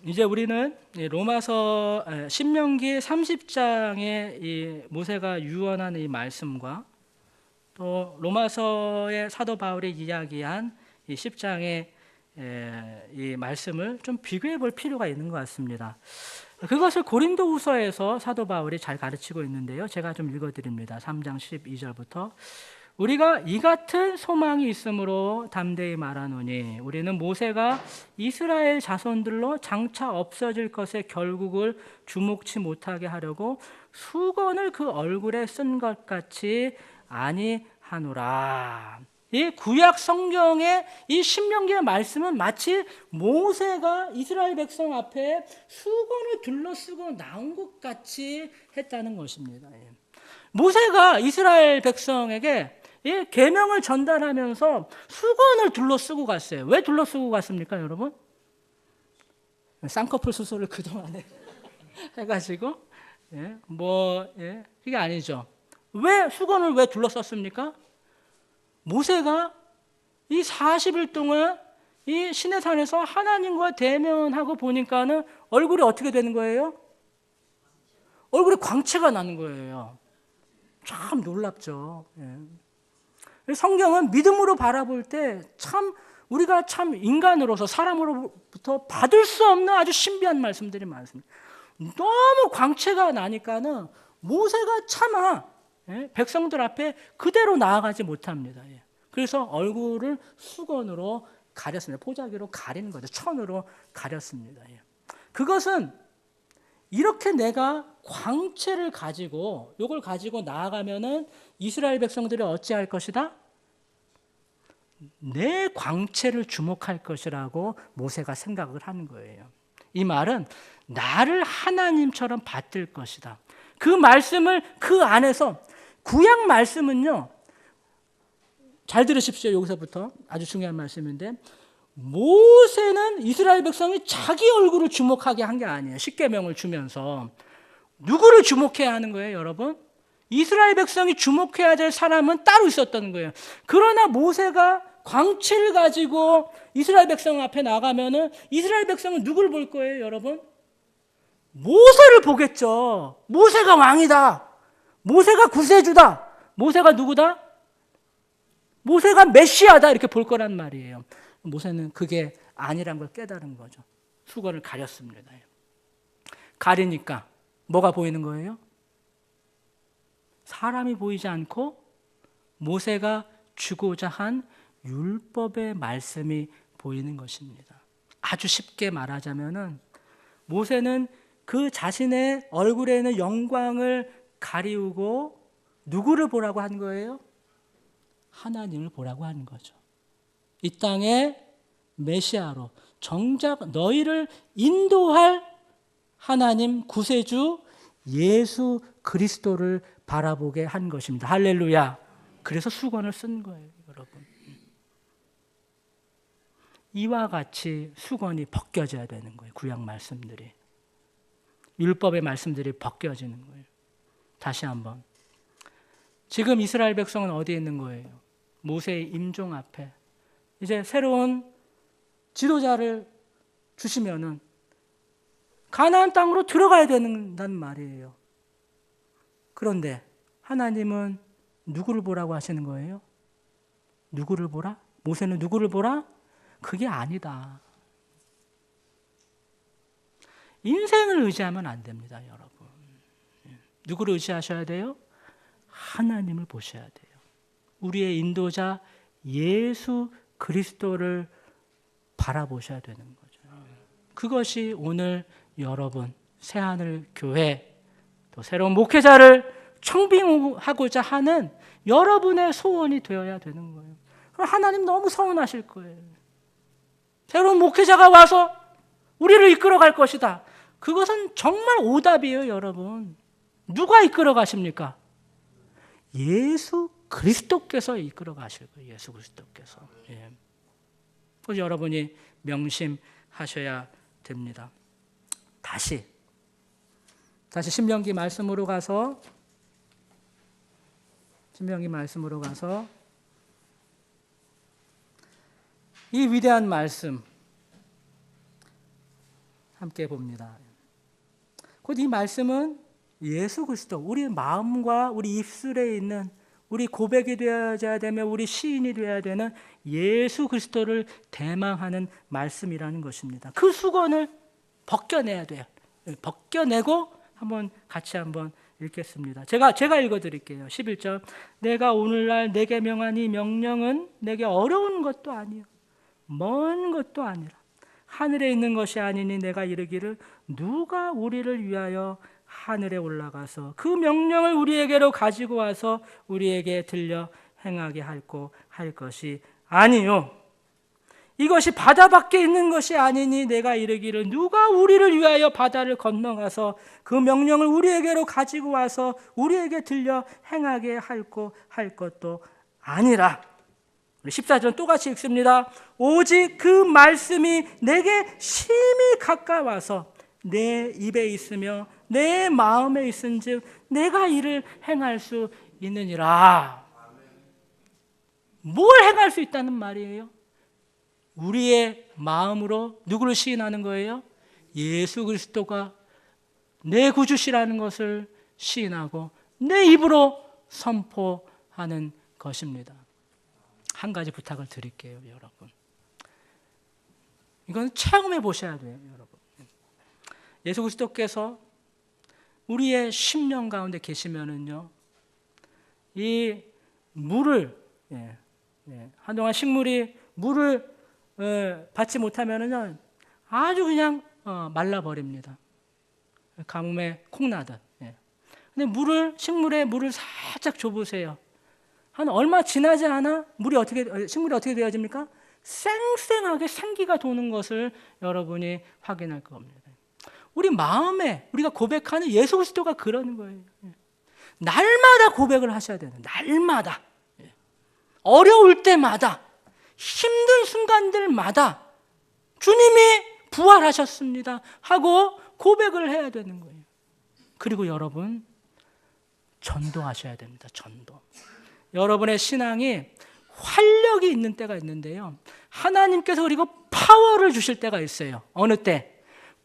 이제 우리는 로마서 신명기 30장의 이 모세가 유언한 이 말씀과 또 로마서의 사도 바울이 이야기한 이 10장의 이 말씀을 좀 비교해 볼 필요가 있는 것 같습니다. 그것을 고린도후서에서 사도 바울이 잘 가르치고 있는데요. 제가 좀 읽어드립니다. 3장 12절부터 우리가 이 같은 소망이 있으므로 담대히 말하노니 우리는 모세가 이스라엘 자손들로 장차 없어질 것의 결국을 주목치 못하게 하려고 수건을 그 얼굴에 쓴 것 같이 아니하노라. 이 구약 성경의 이 신명기의 말씀은 마치 모세가 이스라엘 백성 앞에 수건을 둘러쓰고 나온 것 같이 했다는 것입니다. 모세가 이스라엘 백성에게 이 계명을 전달하면서 수건을 둘러쓰고 갔어요. 왜 둘러쓰고 갔습니까, 여러분? 쌍꺼풀 수술을 그동안에 해가지고 그게 아니죠. 왜 수건을 왜 둘러쌌습니까? 모세가 이 40일 동안 이 시내산에서 하나님과 대면하고 보니까는 얼굴이 어떻게 되는 거예요? 얼굴에 광채가 나는 거예요. 참 놀랍죠. 성경은 믿음으로 바라볼 때 참 우리가 참 인간으로서 사람으로부터 받을 수 없는 아주 신비한 말씀들이 많습니다. 너무 광채가 나니까는 모세가 차마 백성들 앞에 그대로 나아가지 못합니다. 그래서 얼굴을 수건으로 가렸습니다. 포자기로 가리는 거죠. 천으로 가렸습니다. 그것은 이렇게 내가 광채를 가지고 이걸 가지고 나아가면은 이스라엘 백성들이 어찌할 것이다? 내 광채를 주목할 것이라고 모세가 생각을 하는 거예요. 이 말은 나를 하나님처럼 받들 것이다. 그 말씀을 그 안에서 구약 말씀은요. 잘 들으십시오. 여기서부터 아주 중요한 말씀인데 모세는 이스라엘 백성이 자기 얼굴을 주목하게 한 게 아니에요. 십계명을 주면서 누구를 주목해야 하는 거예요, 여러분? 이스라엘 백성이 주목해야 될 사람은 따로 있었던 거예요. 그러나 모세가 광채를 가지고 이스라엘 백성 앞에 나가면은 이스라엘 백성은 누구를 볼 거예요, 여러분? 모세를 보겠죠. 모세가 왕이다. 모세가 구세주다. 모세가 누구다? 모세가 메시아다. 이렇게 볼 거란 말이에요. 모세는 그게 아니란 걸 깨달은 거죠. 수건을 가렸습니다. 가리니까 뭐가 보이는 거예요? 사람이 보이지 않고 모세가 주고자 한 율법의 말씀이 보이는 것입니다. 아주 쉽게 말하자면은 모세는 그 자신의 얼굴에 있는 영광을 가리우고 누구를 보라고 한 거예요? 하나님을 보라고 하는 거죠. 이 땅에 메시아로 정작 너희를 인도할 하나님 구세주 예수 그리스도를 바라보게 한 것입니다. 할렐루야. 그래서 수건을 쓴 거예요, 여러분. 이와 같이 수건이 벗겨져야 되는 거예요. 구약 말씀들이. 율법의 말씀들이 벗겨지는 거예요. 다시 한번. 지금 이스라엘 백성은 어디에 있는 거예요? 모세의 임종 앞에. 이제 새로운 지도자를 주시면은 가나안 땅으로 들어가야 된다는 말이에요. 그런데 하나님은 누구를 보라고 하시는 거예요? 누구를 보라? 모세는 누구를 보라? 그게 아니다. 인생을 의지하면 안 됩니다, 여러분. 누구를 의지하셔야 돼요? 하나님을 보셔야 돼요. 우리의 인도자 예수 그리스도를 바라보셔야 되는 거죠. 그것이 오늘 여러분 새하늘 교회 또 새로운 목회자를 청빙하고자 하는 여러분의 소원이 되어야 되는 거예요. 그럼 하나님 너무 서운하실 거예요. 새로운 목회자가 와서 우리를 이끌어 갈 것이다. 그것은 정말 오답이에요, 여러분. 누가 이끌어 가십니까? 예수 그리스도께서 이끌어 가실 거예요. 예수 그리스도께서. 예. 그래서 여러분이 명심하셔야 됩니다. 다시 신명기 말씀으로 가서 이 위대한 말씀, 함께 봅니다. 곧 이 말씀은 예수 그리스도, 우리 마음과 우리 입술에 있는, 우리 고백이 되어야 되며 우리 시인이 되어야 되는 예수 그리스도를 대망하는 말씀이라는 것입니다. 그 수건을 벗겨내야 돼요. 벗겨내고 같이 한번 읽겠습니다. 제가 읽어드릴게요. 11절. 내가 오늘날 내게 명한 이 명령은 내게 어려운 것도 아니요 먼 것도 아니라 하늘에 있는 것이 아니니 내가 이르기를 누가 우리를 위하여 하늘에 올라가서 그 명령을 우리에게로 가지고 와서 우리에게 들려 행하게 할 것이 아니요 이것이 바다 밖에 있는 것이 아니니 내가 이르기를 누가 우리를 위하여 바다를 건너가서 그 명령을 우리에게로 가지고 와서 우리에게 들려 행하게 할 것도 아니라. 14절 똑같이 읽습니다. 오직 그 말씀이 내게 심히 가까워서 내 입에 있으며 내 마음에 있은즉 내가 이를 행할 수 있느니라. 뭘 행할 수 있다는 말이에요? 우리의 마음으로 누구를 시인하는 거예요? 예수 그리스도가 내 구주시라는 것을 시인하고 내 입으로 선포하는 것입니다. 한 가지 부탁을 드릴게요, 여러분. 이건 체험해 보셔야 돼요, 여러분. 예수 그리스도께서 우리의 심령 가운데 계시면은요, 이 물을 한동안 식물이 물을 받지 못하면은요 아주 그냥 말라버립니다. 가뭄에 콩나듯. 근데 식물에 물을 살짝 줘보세요. 한 얼마 지나지 않아 식물이 어떻게 되어집니까? 쌩쌩하게 생기가 도는 것을 여러분이 확인할 겁니다. 우리 마음에 우리가 고백하는 예수 그리스도가 그러는 거예요. 날마다 고백을 하셔야 되는, 날마다. 어려울 때마다, 힘든 순간들마다 주님이 부활하셨습니다 하고 고백을 해야 되는 거예요. 그리고 여러분, 전도하셔야 됩니다. 전도. 여러분의 신앙이 활력이 있는 때가 있는데요, 하나님께서 그리고 파워를 주실 때가 있어요. 어느 때?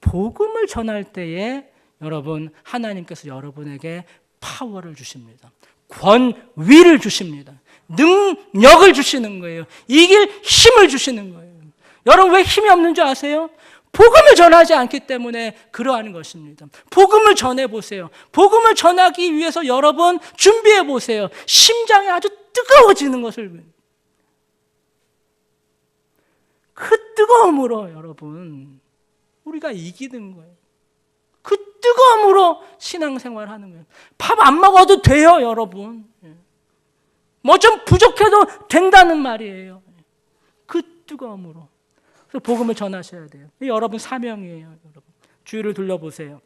복음을 전할 때에 여러분, 하나님께서 여러분에게 파워를 주십니다. 권위를 주십니다. 능력을 주시는 거예요. 이길 힘을 주시는 거예요. 여러분, 왜 힘이 없는 줄 아세요? 복음을 전하지 않기 때문에 그러한 것입니다. 복음을 전해보세요. 복음을 전하기 위해서 여러분 준비해보세요. 심장이 아주 뜨거워지는 것을. 그 뜨거움으로 여러분, 우리가 이기는 거예요. 그 뜨거움으로 신앙생활 하는 거예요. 밥 안 먹어도 돼요, 여러분. 뭐 좀 부족해도 된다는 말이에요. 그 뜨거움으로. 그래서 복음을 전하셔야 돼요. 이게 여러분 사명이에요. 여러분. 주위를 둘러보세요.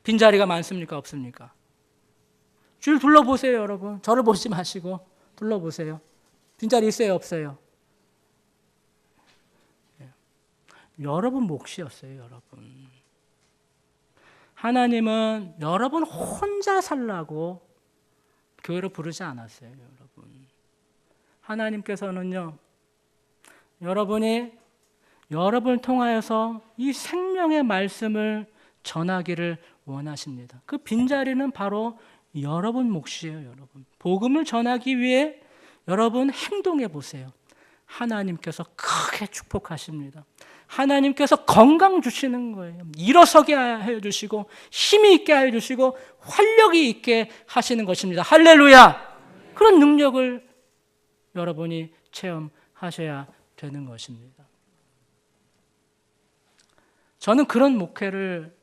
빈자리가 많습니까? 없습니까? 주위를 둘러보세요, 여러분. 저를 보지 마시고 둘러보세요. 빈자리 있어요, 없어요? 여러분 몫이었어요, 여러분. 하나님은 여러분 혼자 살라고 교회로 부르지 않았어요, 여러분. 하나님께서는요, 여러분을 통하여서 이 생명의 말씀을 전하기를 원하십니다. 그 빈자리는 바로 여러분 몫이에요, 여러분. 복음을 전하기 위해 여러분 행동해 보세요. 하나님께서 크게 축복하십니다. 하나님께서 건강 주시는 거예요. 일어서게 해주시고 힘이 있게 해주시고 활력이 있게 하시는 것입니다. 할렐루야! 그런 능력을 여러분이 체험하셔야 되는 것입니다. 저는 그런 목회를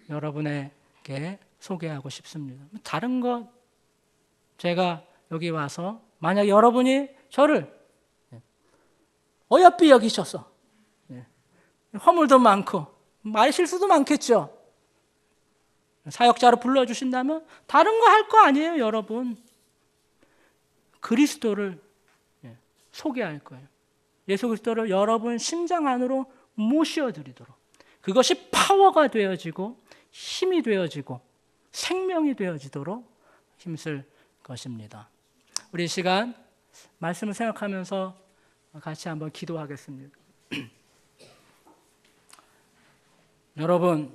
여러분에게 소개하고 싶습니다. 다른 것, 제가 여기 와서 만약 여러분이 저를 어여삐 여기셔서 허물도 많고 말 실수도 많겠죠. 사역자로 불러주신다면 다른 거 할 거 아니에요, 여러분. 그리스도를 소개할 거예요. 예수 그리스도를 여러분 심장 안으로 모셔드리도록, 그것이 파워가 되어지고 힘이 되어지고 생명이 되어지도록 힘쓸 것입니다. 우리 이 시간 말씀을 생각하면서 같이 한번 기도하겠습니다. 여러분,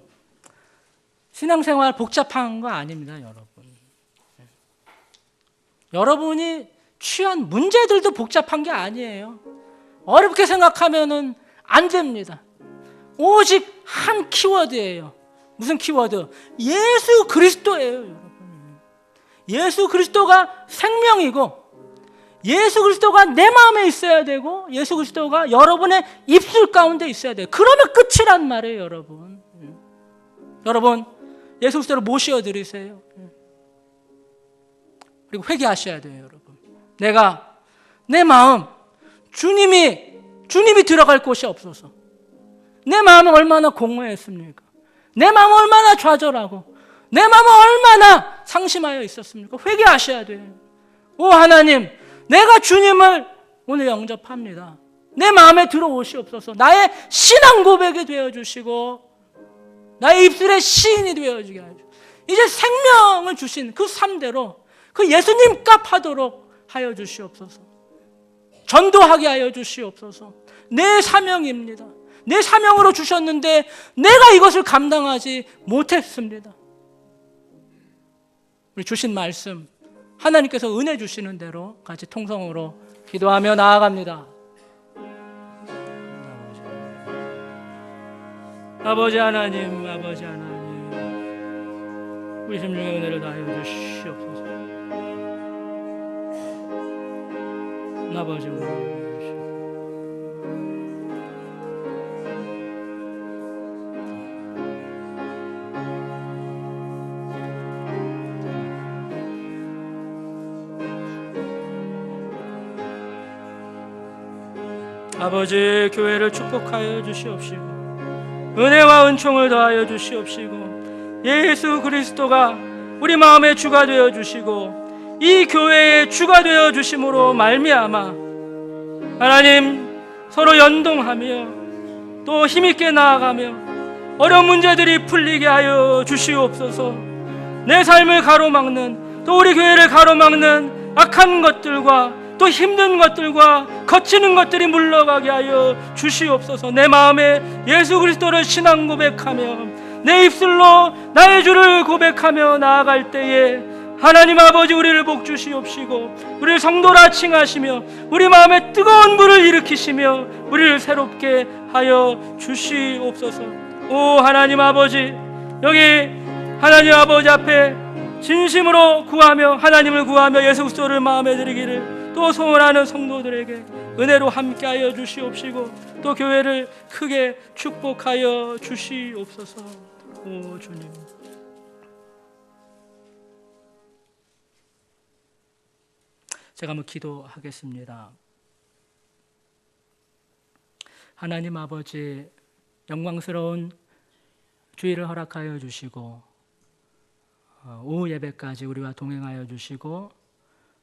신앙생활 복잡한 거 아닙니다, 여러분. 여러분이 취한 문제들도 복잡한 게 아니에요. 어렵게 생각하면은 안 됩니다. 오직 한 키워드예요. 무슨 키워드? 예수 그리스도예요, 여러분. 예수 그리스도가 생명이고, 예수 그리스도가 내 마음에 있어야 되고, 예수 그리스도가 여러분의 입술 가운데 있어야 돼요. 그러면 끝이란 말이에요, 여러분. 여러분, 예수 그리스도를 모시어 드리세요. 그리고 회개하셔야 돼요, 여러분. 내가 내 마음, 주님이 들어갈 곳이 없어서 내 마음은 얼마나 공허했습니까? 내 마음은 얼마나 좌절하고 내 마음은 얼마나 상심하여 있었습니까? 회개하셔야 돼요. 오 하나님, 내가 주님을 오늘 영접합니다. 내 마음에 들어오시옵소서. 나의 신앙 고백이 되어주시고 나의 입술의 시인이 되어주게 하죠. 이제 생명을 주신 그 삶대로 그 예수님 값 하도록 하여 주시옵소서. 전도하게 하여 주시옵소서. 내 사명입니다. 내 사명으로 주셨는데 내가 이것을 감당하지 못했습니다. 우리 주신 말씀 하나님께서 은혜 주시는 대로 같이 통성으로 기도하며 나아갑니다. 아버지 하나님, 아버지 하나님, 우리 심령의 은혜를 다하여 주시옵소서. 아버지 은혜 아버지, 교회를 축복하여 주시옵시고 은혜와 은총을 더하여 주시옵시고 예수 그리스도가 우리 마음의 주가 되어 주시고 이 교회의 주가 되어 주심으로 말미암아 하나님 서로 연동하며 또 힘있게 나아가며 어려운 문제들이 풀리게 하여 주시옵소서. 내 삶을 가로막는 또 우리 교회를 가로막는 악한 것들과 또 힘든 것들과 거치는 것들이 물러가게 하여 주시옵소서. 내 마음에 예수 그리스도를 신앙 고백하며 내 입술로 나의 주를 고백하며 나아갈 때에 하나님 아버지 우리를 복 주시옵시고 우리를 성도라 칭하시며 우리 마음에 뜨거운 불을 일으키시며 우리를 새롭게 하여 주시옵소서. 오 하나님 아버지, 여기 하나님 아버지 앞에 진심으로 구하며 하나님을 구하며 예수 그리스도를 마음에 드리기를 또 소원하는 성도들에게 은혜로 함께하여 주시옵시고 또 교회를 크게 축복하여 주시옵소서. 오 주님, 제가 한번 기도하겠습니다. 하나님 아버지, 영광스러운 주일을 허락하여 주시고 오후 예배까지 우리와 동행하여 주시고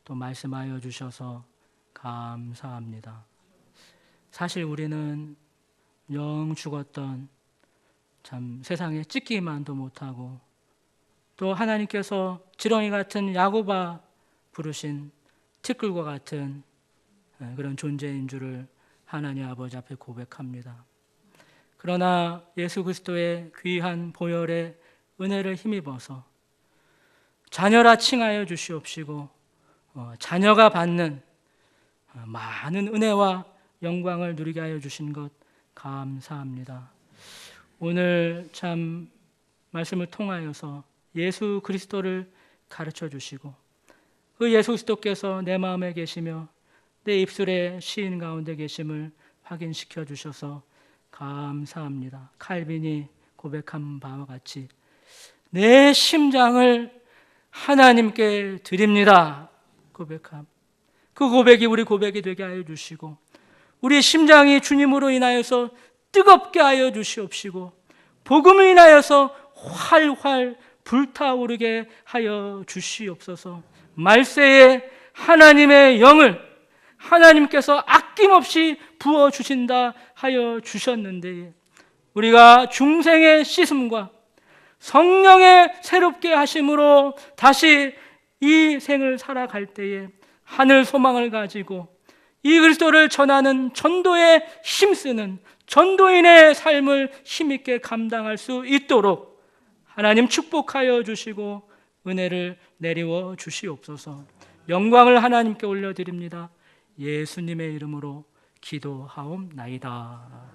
또 말씀하여 주셔서 감사합니다. 사실 우리는 영 죽었던 참 세상에 찢기만도 못하고 또 하나님께서 지렁이 같은 야고바 부르신 티끌과 같은 그런 존재인 줄을 하나님 아버지 앞에 고백합니다. 그러나 예수 그리스도의 귀한 보혈의 은혜를 힘입어서 자녀라 칭하여 주시옵시고 자녀가 받는 많은 은혜와 영광을 누리게 하여 주신 것 감사합니다. 오늘 참 말씀을 통하여서 예수 그리스도를 가르쳐 주시고 그 예수 그리스도께서 내 마음에 계시며 내 입술의 시인 가운데 계심을 확인시켜 주셔서 감사합니다. 칼빈이 고백한 바와 같이 내 심장을 하나님께 드립니다. 고백함. 그 고백이 우리 고백이 되게 하여 주시고 우리 심장이 주님으로 인하여서 뜨겁게 하여 주시옵시고 복음을 인하여서 활활 불타오르게 하여 주시옵소서. 말세에 하나님의 영을 하나님께서 아낌없이 부어주신다 하여 주셨는데 우리가 중생의 씻음과 성령의 새롭게 하심으로 다시 이 생을 살아갈 때에 하늘 소망을 가지고 이 그리스도를 전하는 전도에 힘쓰는 전도인의 삶을 힘있게 감당할 수 있도록 하나님 축복하여 주시고 은혜를 내리워 주시옵소서. 영광을 하나님께 올려드립니다. 예수님의 이름으로 기도하옵나이다.